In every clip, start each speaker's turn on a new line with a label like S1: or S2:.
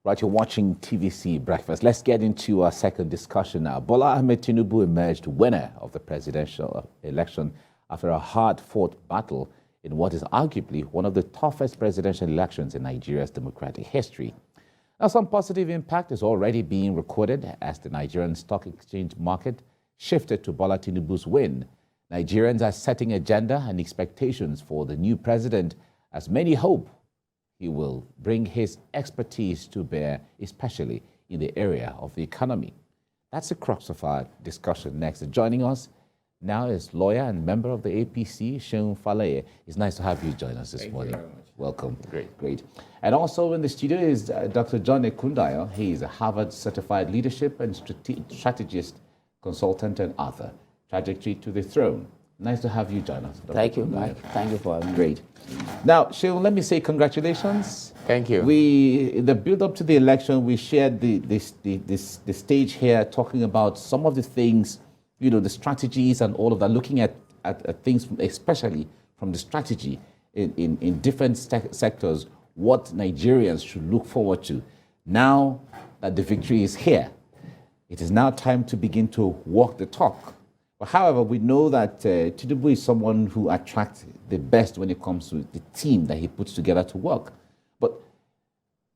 S1: Right, you're watching TVC Breakfast. Let's get into our second discussion now. Bola Ahmed Tinubu emerged winner of the presidential election after a hard-fought battle in what is arguably one of the toughest presidential elections in Nigeria's democratic history. Now, some positive impact is already being recorded as the Nigerian stock exchange market shifted to Bola Tinubu's win. Nigerians are setting agenda and expectations for the new president, as many hope he will bring his expertise to bear, especially in the area of the economy. That's the crux of our discussion next. Joining us now is lawyer and member of the APC, Seun Faleye. It's nice to have you join us this morning.
S2: Thank you very much.
S1: Welcome.
S2: Great.
S1: And also in the studio is Dr. John Ekundayo. He is a Harvard-certified leadership and strategist, consultant, and author. Trajectory to the Throne. Nice to have you join us, Dr.
S3: Thank you,
S1: Ekundayo.
S3: Mike. Thank you for having me.
S1: Great. Now, Seun, let me say congratulations.
S2: Thank you.
S1: In the build-up to the election, we shared the stage here, talking about some of the things, the strategies and all of that, looking at things, especially from the strategy in different sectors, what Nigerians should look forward to. Now that the victory is here, it is now time to begin to walk the talk. But however, we know that Tinubu is someone who attracts the best when it comes to the team that he puts together to work. But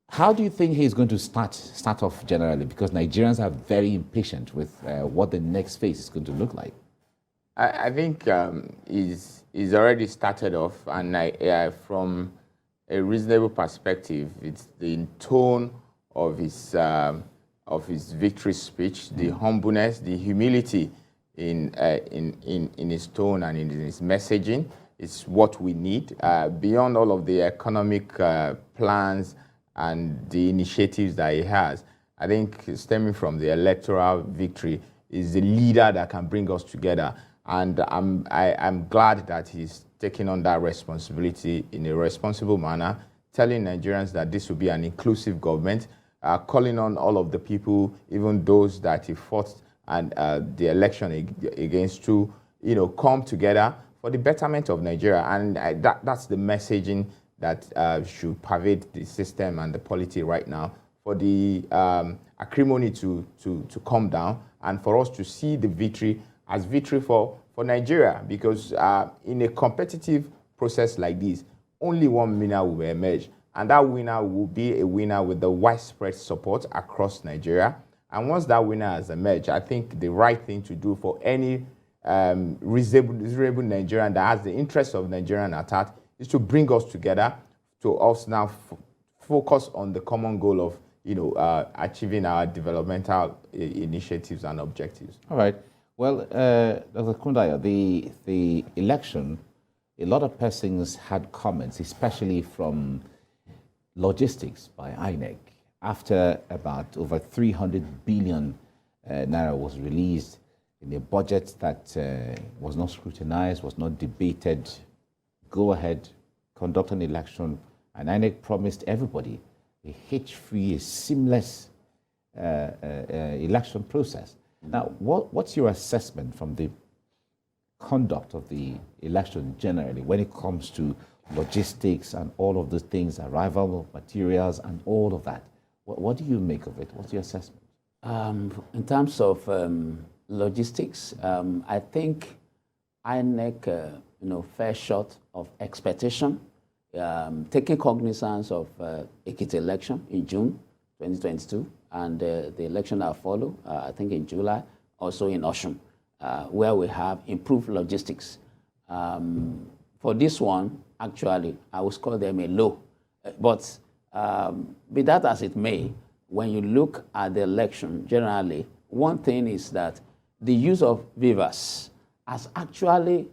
S1: how do you think he's going to start off generally? Because Nigerians are very impatient with what the next phase is going to look like.
S2: I think he's already started off, and from a reasonable perspective, it's the tone of his victory speech, the humbleness, the humility in his tone and in his messaging. It's what we need. Beyond all of the economic plans and the initiatives that he has, I think stemming from the electoral victory is the leader that can bring us together. And I'm glad that he's taking on that responsibility in a responsible manner, telling Nigerians that this will be an inclusive government, calling on all of the people, even those that he fought and the election against, to come together for the betterment of Nigeria. And that's the messaging that should pervade the system and the polity right now, for the acrimony to come down, and for us to see the victory as victory for Nigeria. Because in a competitive process like this, only one winner will emerge, and that winner will be a winner with the widespread support across Nigeria. And once that winner has emerged, I think the right thing to do for any reasonable Nigerian that has the interests of Nigerian at heart is to bring us together, to us now focus on the common goal of achieving our developmental initiatives and objectives.
S1: All right. Well, Dr. Kundayo, the election, a lot of persons had comments, especially from logistics by INEC. After about over 300 billion naira was released in a budget that was not scrutinized, was not debated, go ahead, conduct an election, and INEC promised everybody a hitch-free, seamless election process. Now, what's your assessment from the conduct of the election generally when it comes to logistics and all of the things, arrival materials and all of that? What do you make of it? What's your assessment?
S3: In terms of logistics, I think INEC, fell short of expectation, taking cognizance of Ekiti election in June 2022 and the election that followed, I think in July, also in Osun, where we have improved logistics. For this one, actually, I would call them a low, but be that as it may, when you look at the election generally, one thing is that the use of Vivas has actually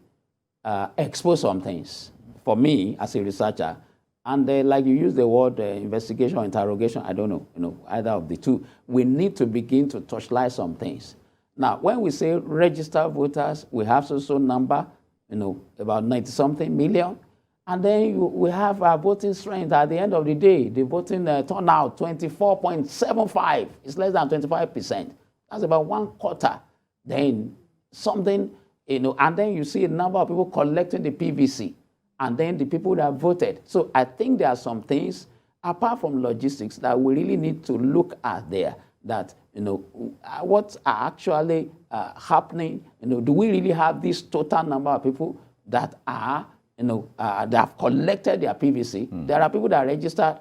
S3: exposed some things. For me, as a researcher, and like you use the word investigation or interrogation, I don't know, either of the two, we need to begin to torchlight some things. Now, when we say registered voters, we have so number, about 90-something million. And then we have our voting strength at the end of the day. The voting turnout, 24.75. It's less than 25%. That's about one quarter. Then something, and then you see a number of people collecting the PVC. And then the people that voted. So I think there are some things apart from logistics, that we really need to look at there, that, what are actually happening. Do we really have this total number of people that are, that have collected their PVC? There are people that are registered,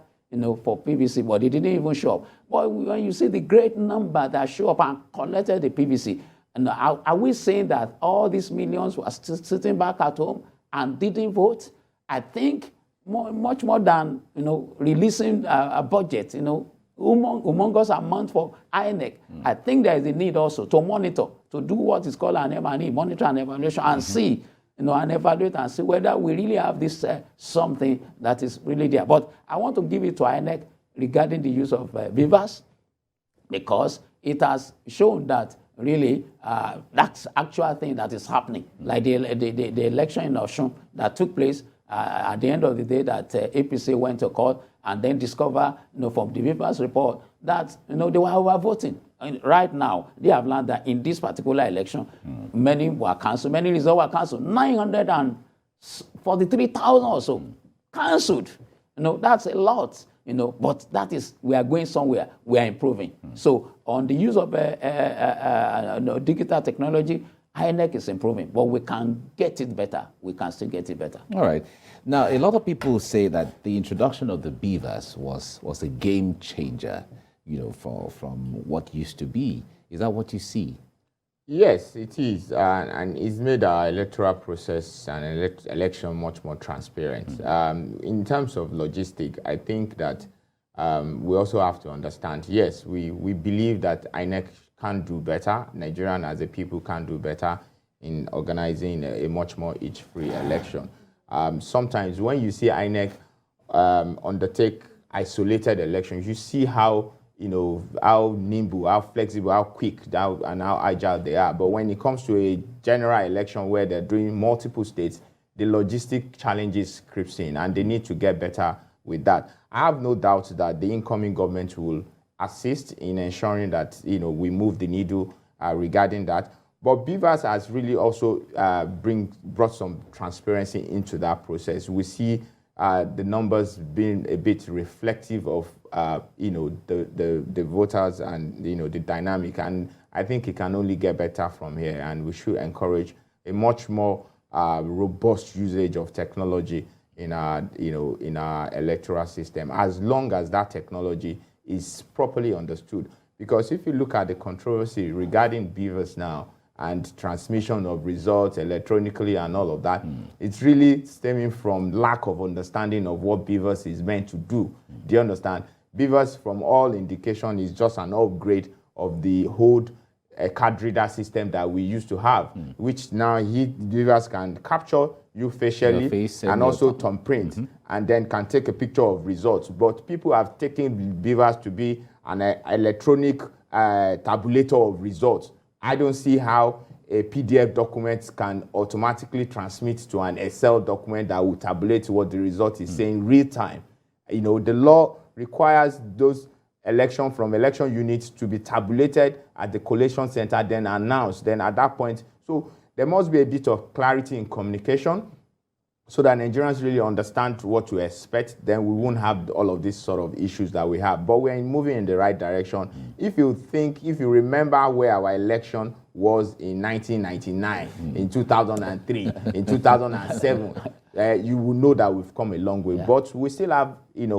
S3: for PVC, but they didn't even show up. But when you see the great number that show up and collected the PVC, and are we saying that all these millions were still sitting back at home and didn't vote? I think much more than releasing a budget, humongous amount for INEC. I think there is a need also to monitor, to do what is called an M&E, monitor and evaluation, and see, and evaluate and see whether we really have this something that is really there. But I want to give it to INEC regarding the use of beavers, because it has shown that really that's actual thing that is happening. Like the election in Osun that took place at the end of the day, that APC went to court and then discover, from the beavers report that they were overvoting. And right now, they have learned that in this particular election, many were cancelled, many results were cancelled. 943,000 or so cancelled. That's a lot. But that is, we are going somewhere. We are improving. So on the use of digital technology, INEC is improving, but we can get it better. We can still get it better.
S1: All right. Now, a lot of people say that the introduction of the beavers was a game changer, from what used to be. Is that what you see?
S2: Yes, it is, and it's made our electoral process and election much more transparent. In terms of logistics, I think that we also have to understand, yes, we believe that INEC can do better. Nigerian as a people can do better in organizing a much more itch-free election. Sometimes when you see INEC undertake isolated elections, you see how how nimble, how flexible, how quick, and how agile they are. But when it comes to a general election where they're doing multiple states, the logistic challenges creeps in, and they need to get better with that. I have no doubt that the incoming government will assist in ensuring that we move the needle regarding that. But Beavers has really also brought some transparency into that process. We see the numbers being a bit reflective of the voters and the dynamic, and I think it can only get better from here. And we should encourage a much more robust usage of technology in our electoral system, as long as that technology is properly understood. Because if you look at the controversy regarding Beavers now and transmission of results electronically and all of that, it's really stemming from lack of understanding of what Beavers is meant to do. Do you understand? Beavers, from all indication, is just an upgrade of the old card reader system that we used to have, which now Beavers can capture you facially and also thumbprint, and then can take a picture of results. But people have taken Beavers to be an electronic tabulator of results. I don't see how a PDF document can automatically transmit to an Excel document that will tabulate what the result is saying real time. The law requires those from election units to be tabulated at the collation center, then announced. Then at that point, so there must be a bit of clarity in communication so that Nigerians really understand what to expect. Then we won't have all of these sort of issues that we have. But we're moving in the right direction. If you remember where our election was in 1999, in 2003, in 2007, you will know that we've come a long way. Yeah. But we still have,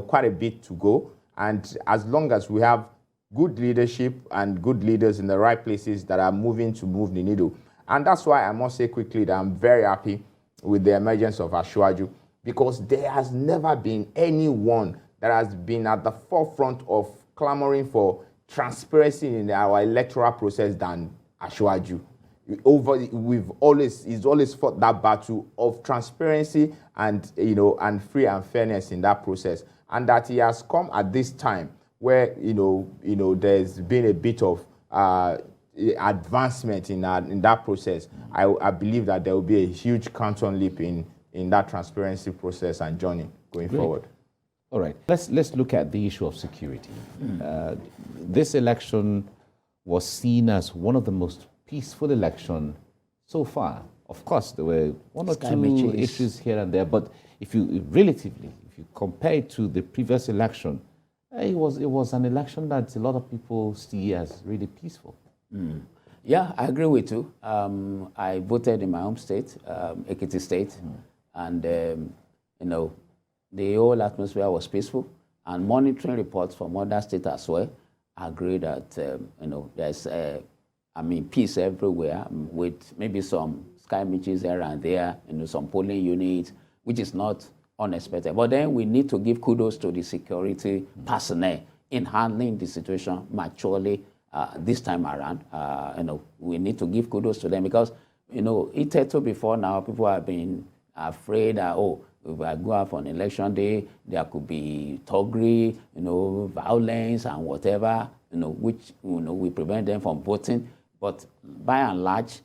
S2: quite a bit to go. And as long as we have good leadership and good leaders in the right places that are moving to move the needle. And that's why I must say quickly that I'm very happy with the emergence of Asiwaju, because there has never been anyone that has been at the forefront of clamoring for transparency in our electoral process than Asiwaju. He's always fought that battle of transparency and and free and fairness in that process, and that he has come at this time where there's been a bit of advancement in that process. I believe that there will be a huge quantum leap in that transparency process and journey going forward.
S1: All right, let's look at the issue of security. This election was seen as one of the most peaceful elections so far. Of course, there were one or two issues here and there, but if you if you compare it to the previous election, it was an election that a lot of people see as really peaceful.
S3: Yeah, I agree with you. I voted in my home state, Ekiti State, and you know, the whole atmosphere was peaceful. And monitoring reports from other states as well agree that you know, there's peace everywhere, with maybe some skirmishes here and there, you know, some polling units, which is not unexpected. But then we need to give kudos to the security personnel in handling the situation maturely this time around. You know, we need to give kudos to them because, you know, hitherto before now, people have been afraid that, oh, if I go out on election day, there could be thuggery, you know, violence and whatever, you know, which, you know, we prevent them from voting. But by and large,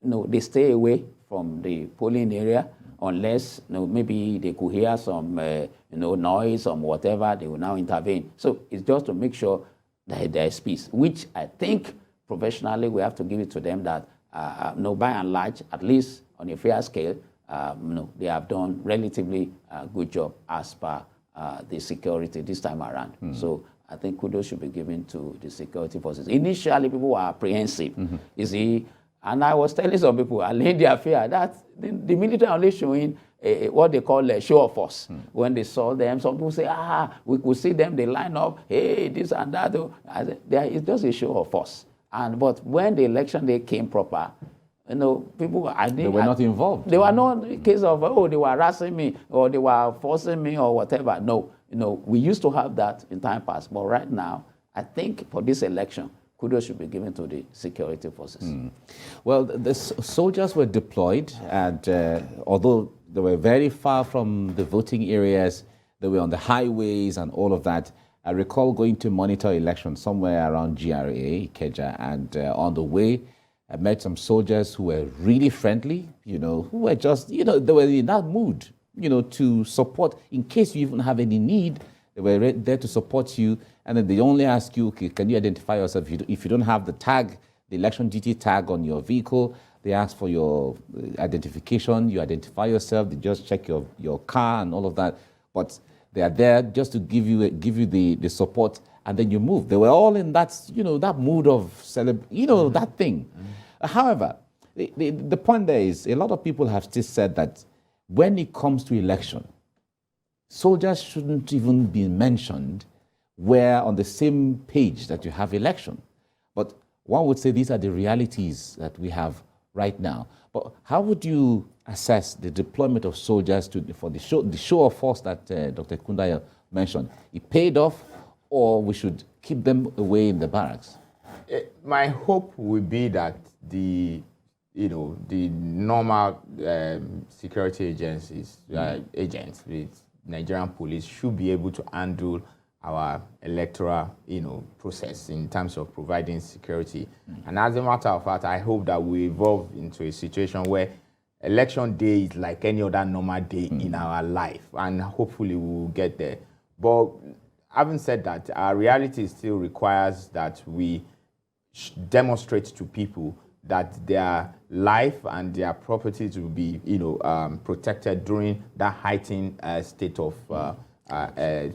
S3: you know, they stay away from the polling area unless, you know, maybe they could hear some, you know, noise or whatever, they will now intervene. So it's just to make sure that there is peace, which I think professionally we have to give it to them that, you know, by and large, at least on a fair scale, you know, they have done relatively good job as per the security this time around. So I think kudos should be given to the security forces. Initially, people were apprehensive, you see, and I was telling some people, I laid their fear that the military only showing what they call a show of force. When they saw them, some people say, we could see them, they line up, hey, this and that. I said, it's just a show of force. But when the election day came proper, you know, people,
S1: they were not involved.
S3: They were not in case of, oh, they were harassing me or they were forcing me or whatever. No, you know, we used to have that in time past. But right now, I think for this election, kudos should be given to the security forces.
S1: Well, the soldiers were deployed, and although they were very far from the voting areas, they were on the highways and all of that. I recall going to monitor elections somewhere around GRA, Ikeja, and on the way, I met some soldiers who were really friendly, you know, who were just, you know, they were in that mood, you know, to support in case you even have any need. They were there to support you, and then they only ask you, okay, can you identify yourself? If you don't have the tag, the election duty tag on your vehicle, they ask for your identification, you identify yourself, they just check your car and all of that. But they are there just to give you the support, and then you move. They were all in that, you know, that mood of that thing. However, the point there is a lot of people have still said that when it comes to election, soldiers shouldn't even be mentioned where on the same page that you have election. But one would say these are the realities that we have right now. But how would you assess the deployment of soldiers for the show of force that Dr. Kundaya mentioned? It paid off, or we should keep them away in the barracks?
S2: My hope would be that the normal security agencies, agents with Nigerian police should be able to handle our electoral, process in terms of providing security. And as a matter of fact, I hope that we evolve into a situation where election day is like any other normal day in our life, and hopefully we will get there. But having said that, our reality still requires that we demonstrate to people that their life and their properties will be, protected during that heightened state of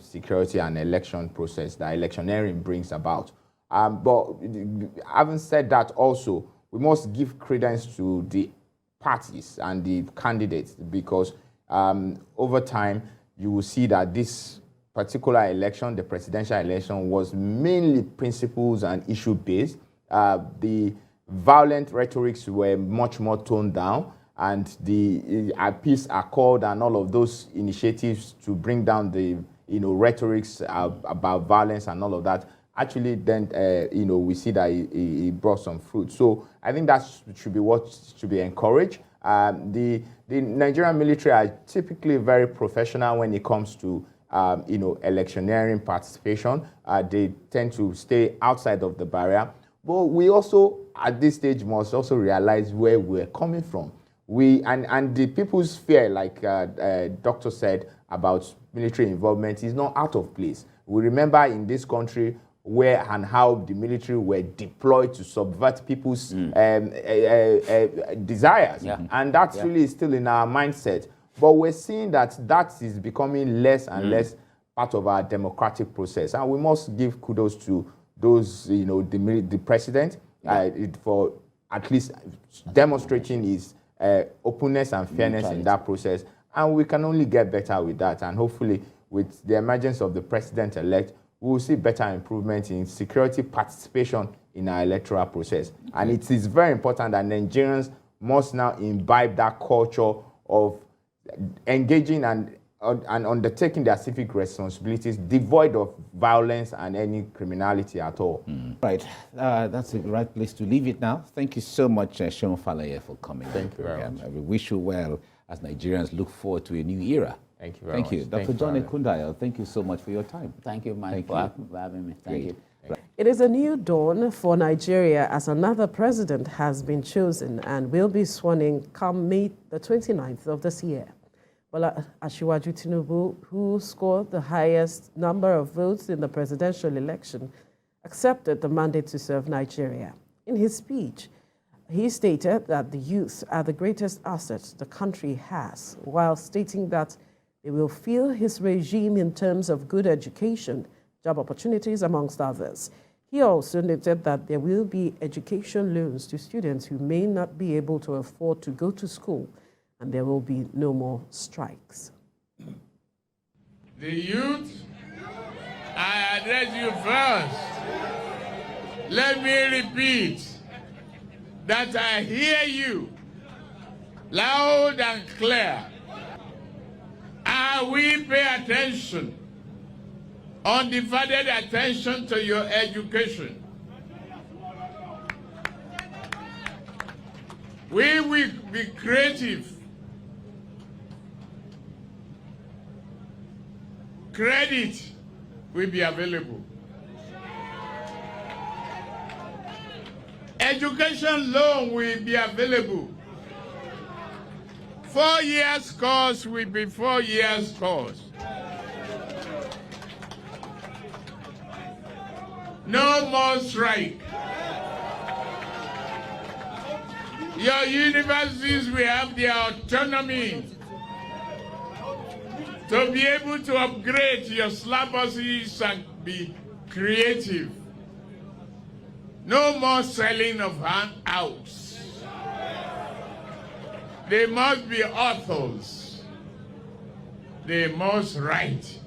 S2: security and election process that electioneering brings about. But having said that, also we must give credence to the parties and the candidates, because over time you will see that this particular election, the presidential election, was mainly principles and issue based. The violent rhetorics were much more toned down, and the peace accord and all of those initiatives to bring down the rhetorics about violence and all of that, actually then we see that it brought some fruit. So I think that should be what should be encouraged. The Nigerian military are typically very professional when it comes to electioneering participation. They tend to stay outside of the barrier. But we also, at this stage, must also realize where we're coming from. And the people's fear, like Doctor said, about military involvement is not out of place. We remember in this country where and how the military were deployed to subvert people's desires. Yeah. And that's really still in our mindset. But we're seeing that is becoming less and less part of our democratic process. And we must give kudos to those, the president for at least demonstrating his openness and fairness in that process. And we can only get better with that. And hopefully, with the emergence of the president-elect, we will see better improvement in security participation in our electoral process. And it is very important that Nigerians must now imbibe that culture of engaging and undertaking their civic responsibilities, devoid of violence and any criminality at all.
S1: Right, that's the right place to leave it now. Thank you so much, Seun Falaye, for coming.
S2: Thank you very much.
S1: We wish you well as Nigerians look forward to a new era.
S2: Thank you very much.
S1: Thank you. Dr. John Ekundayo, thank you so much for your time.
S3: Thank you, Mike, for having me. Thank you.
S4: It is a new dawn for Nigeria as another president has been chosen and will be sworn in come May the 29th of this year. Bola Asiwaju Tinubu, who scored the highest number of votes in the presidential election, accepted the mandate to serve Nigeria. In his speech, he stated that the youth are the greatest asset the country has, while stating that they will feel his regime in terms of good education, job opportunities, amongst others. He also noted that there will be education loans to students who may not be able to afford to go to school, and there will be no more strikes.
S5: The youth, I address you first. Let me repeat that I hear you loud and clear. We pay attention, undivided attention to your education. We will be creative. Credit will be available. Education loan will be available. 4 years course will be 4 years course. No more strike. Your universities will have their autonomy to be able to upgrade your syllabuses and be creative. No more selling of handouts. They must be authors. They must write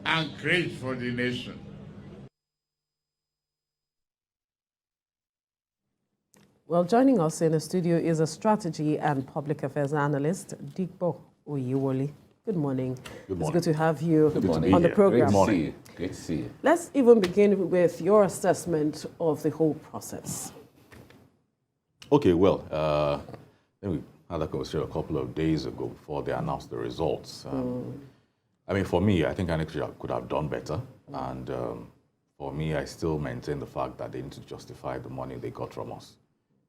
S5: and create for the nation.
S4: Well, joining us in the studio is a strategy and public affairs analyst, Dikbo Oyewole. Good morning.
S6: Good morning.
S4: It's good to have you on the
S1: Great
S4: program.
S1: to see you. Great to see you.
S4: Let's even begin with your assessment of the whole process.
S6: Okay, well, I think we had that conversation a couple of days ago before they announced the results. I mean, for me, I think INEC could have done better. And for me, I still maintain the fact that they need to justify the money they got from us,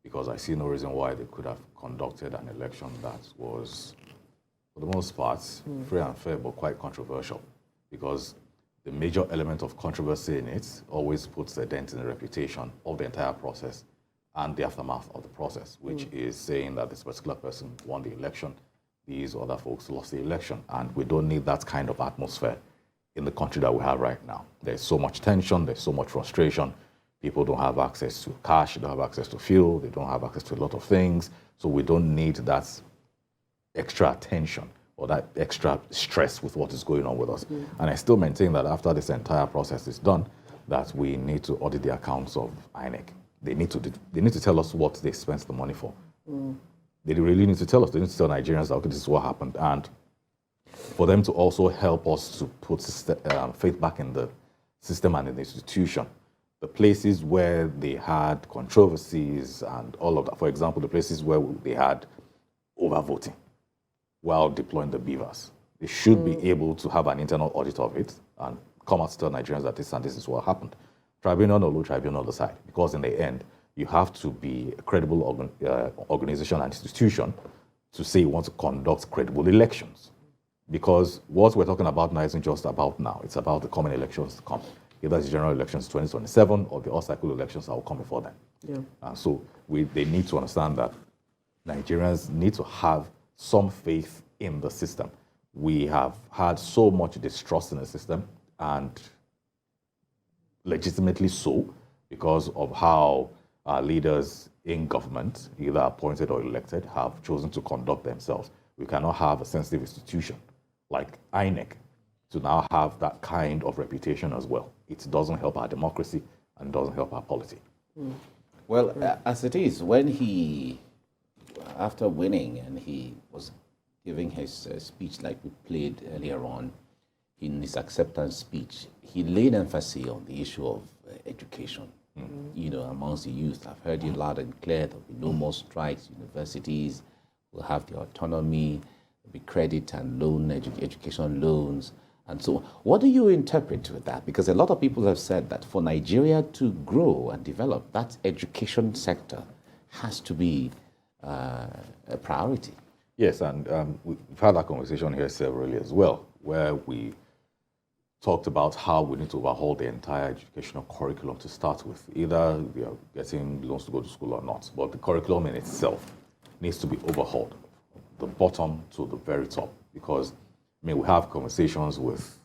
S6: because I see no reason why they could have conducted an election that was, for the most part, free and fair, but quite controversial, because the major element of controversy in it always puts a dent in the reputation of the entire process and the aftermath of the process, which is saying that this particular person won the election, these other folks lost the election, and we don't need that kind of atmosphere in the country that we have right now. There's so much tension, there's so much frustration. People don't have access to cash, they don't have access to fuel, they don't have access to a lot of things, so we don't need that extra attention or that extra stress with what is going on with us. And I still maintain that after this entire process is done, that we need to audit the accounts of INEC. They need to tell us what they spent the money for. They really need to tell us. They need to tell Nigerians that, okay, this is what happened. And for them to also help us to put faith back in the system and in the institution. The places where they had controversies and all of that. For example, the places where they had overvoting while deploying the beavers. They should be able to have an internal audit of it and come out to tell Nigerians that this and this is what happened. Tribunal or low tribunal on the side. Because in the end, you have to be a credible organization and institution to say you want to conduct credible elections. Because what we're talking about now isn't just about now. It's about the coming elections to come. Either it's general elections 2027 or the all-cycle elections that will come before then. So they need to understand that Nigerians need to have some faith in the system. We have had so much distrust in the system, and legitimately so, because of how our leaders in government, either appointed or elected, have chosen to conduct themselves. We cannot have a sensitive institution like INEC to now have that kind of reputation as well. It doesn't help our democracy and doesn't help our polity.
S1: Well, as it is, when he, after winning, and he was giving his speech like we played earlier on, in his acceptance speech, he laid emphasis on the issue of education. You know, amongst the youth, I've heard you loud and clear. There'll be no more strikes. Universities will have the autonomy. There'll be credit and loan, education loans, and so on. What do you interpret with that? Because a lot of people have said that for Nigeria to grow and develop, that education sector has to be a priority.
S6: Yes, and we've had that conversation here severally as well, where we talked about how we need to overhaul the entire educational curriculum to start with. Either we are getting loans to go to school or not, but the curriculum in itself needs to be overhauled, the bottom to the very top. Because, I mean, we have conversations with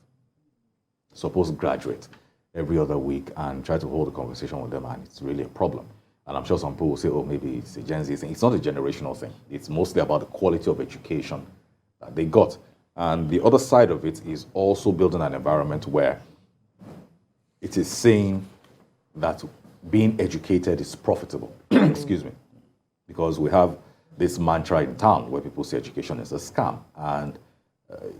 S6: supposed graduates every other week and try to hold a conversation with them, and it's really a problem. And I'm sure some people will say, oh, maybe it's a Gen Z thing. It's not a generational thing. It's mostly about the quality of education that they got. And the other side of it is also building an environment where it is saying that being educated is profitable. Excuse me. Because we have this mantra in town where people say education is a scam. And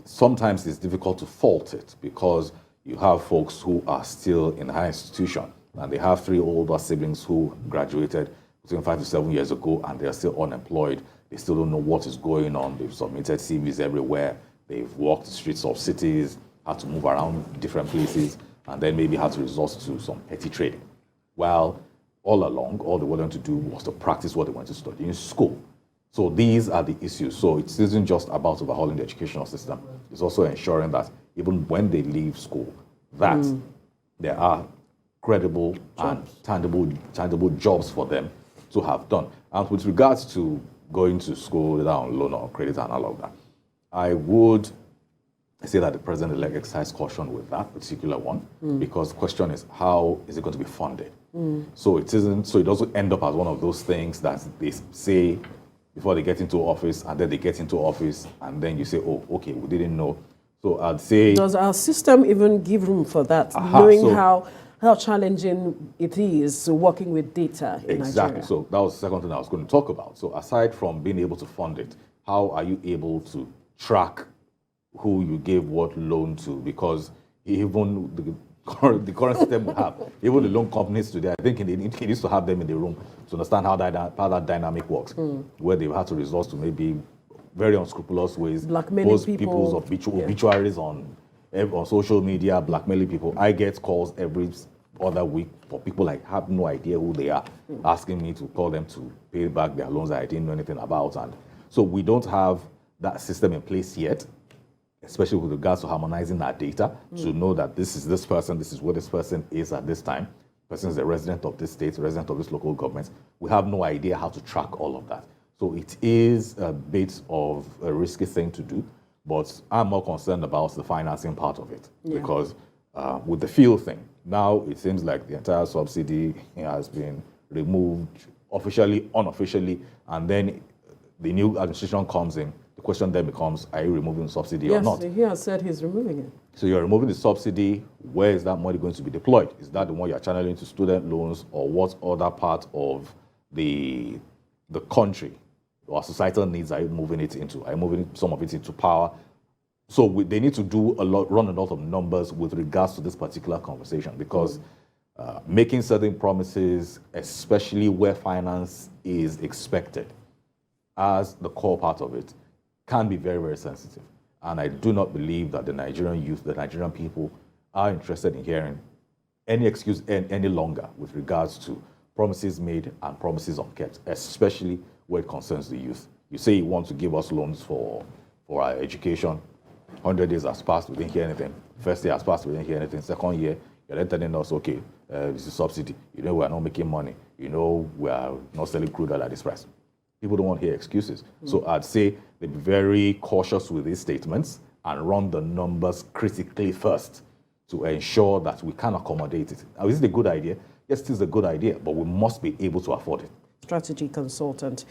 S6: sometimes it's difficult to fault it because you have folks who are still in higher institution and they have 3 older siblings who graduated between 5 to 7 years ago and they are still unemployed. They still don't know what is going on. They've submitted CVs everywhere. They've walked the streets of cities, had to move around different places, and then maybe had to resort to some petty trading. Well, all along, all they wanted to do was to practice what they wanted to study in school. So these are the issues. So it isn't just about overhauling the educational system. It's also ensuring that even when they leave school, that there are credible and tangible jobs for them to have done. And with regards to going to school either on loan or credit and all of that, I would say that the president-elect exercised caution with that particular one, because the question is, how is it going to be funded? So it doesn't end up as one of those things that they say before they get into office, and then they get into office, and then you say, oh, okay, we didn't know. So I'd say...
S4: Does our system even give room for that, knowing how challenging it is working with data in
S6: exactly.
S4: Nigeria?
S6: So that was the second thing I was going to talk about. So aside from being able to fund it, how are you able to track who you gave what loan to? Because even the current system we have, even the loan companies today, I think it needs to have them in the room to understand how that dynamic works, where they have to resort to maybe very unscrupulous ways,
S4: blackmailing
S6: post
S4: people,
S6: people's obituaries on social media, blackmailing people. I get calls every other week for people I have no idea who they are, asking me to call them to pay back their loans that I didn't know anything about. And so we don't have that system in place yet, especially with regards to harmonizing our data to know that this is this person, this is where this person is at this time. Person is a resident of this state, resident of this local government. We have no idea how to track all of that. So it is a bit of a risky thing to do, but I'm more concerned about the financing part of it, because with the fuel thing, now it seems like the entire subsidy has been removed officially, unofficially, and then the new administration comes in. The question then becomes, are you removing the subsidy or not?
S4: Yes, he has said he's removing it.
S6: So you're removing the subsidy. Where is that money going to be deployed? Is that the one you're channeling to student loans, or what other part of the country or societal needs are you moving it into? Are you moving some of it into power? So they need to run a lot of numbers with regards to this particular conversation, because making certain promises, especially where finance is expected as the core part of it, can be very, very sensitive. And I do not believe that the Nigerian youth, the Nigerian people, are interested in hearing any excuse any longer with regards to promises made and promises unkept, especially where it concerns the youth. You say you want to give us loans for our education. 100 days has passed, we didn't hear anything. First year has passed, we didn't hear anything. Second year, you're then telling us, okay, this is subsidy. You know, we're not making money. You know, we are not selling crude oil at this price. People don't want to hear excuses. So I'd say they be very cautious with these statements and run the numbers critically first to ensure that we can accommodate it. Now, is it a good idea? Yes, it is a good idea, but we must be able to afford it.
S4: Strategy consultant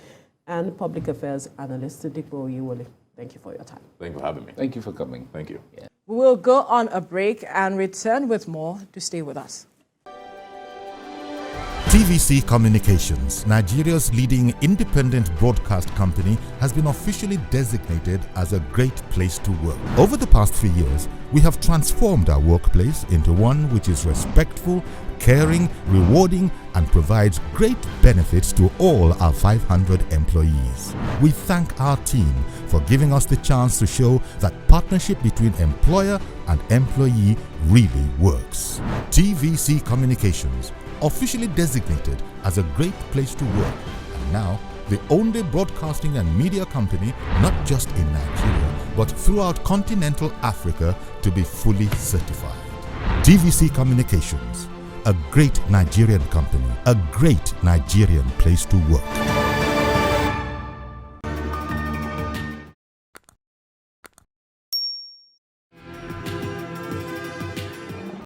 S4: and public affairs analyst Dipo Oyewole. Thank you for your time.
S6: Thank you for having me.
S1: Thank you for coming.
S6: Thank you.
S7: We will go on a break and return with more. To stay with us.
S8: TVC Communications, Nigeria's leading independent broadcast company, has been officially designated as a great place to work. Over the past 3 years, we have transformed our workplace into one which is respectful, caring, rewarding, and provides great benefits to all our 500 employees. We thank our team for giving us the chance to show that partnership between employer and employee really works. TVC Communications, officially designated as a great place to work, and now the only broadcasting and media company, not just in Nigeria, but throughout continental Africa, to be fully certified. TVC Communications, a great Nigerian company, a great Nigerian place to work.